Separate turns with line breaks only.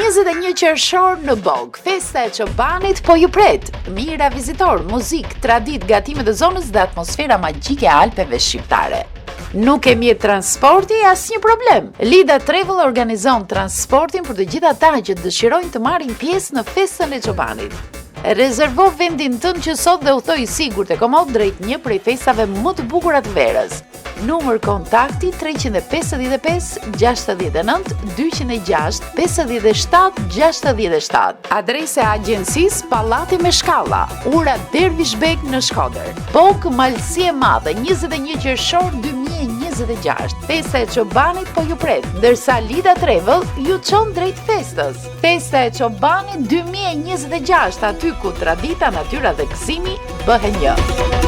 21 qershor në Bog, festa e çobanit po ju pret. Mira vizitor, muzik, tradit, gatimet e zonës dhe atmosfera magjike e Alpeve shqiptare. Nuk kemi transporti asnjë problem. Lida Travel organizon transportin për të gjithë ata që dëshirojnë të marrin pjesë në festën e çobanit. Rezervo vendin tënd që sot dhe udhtoj i sigurt e komod drejt një prej festave më të bukura të verës. Numër kontakti 355 69 206 57 67. Adrese e agjencisë Pallati me shkalla, Ura Dervishbek në Shkodër. Bog, Malësi e Madhe, 21 qershor 2026. Festa e çobanit po ju pret, ndërsa Lida Travel ju çon drejt festës. Festa e çobanit 2026, aty ku tradita, natyra dhe gëzimi bëhen një.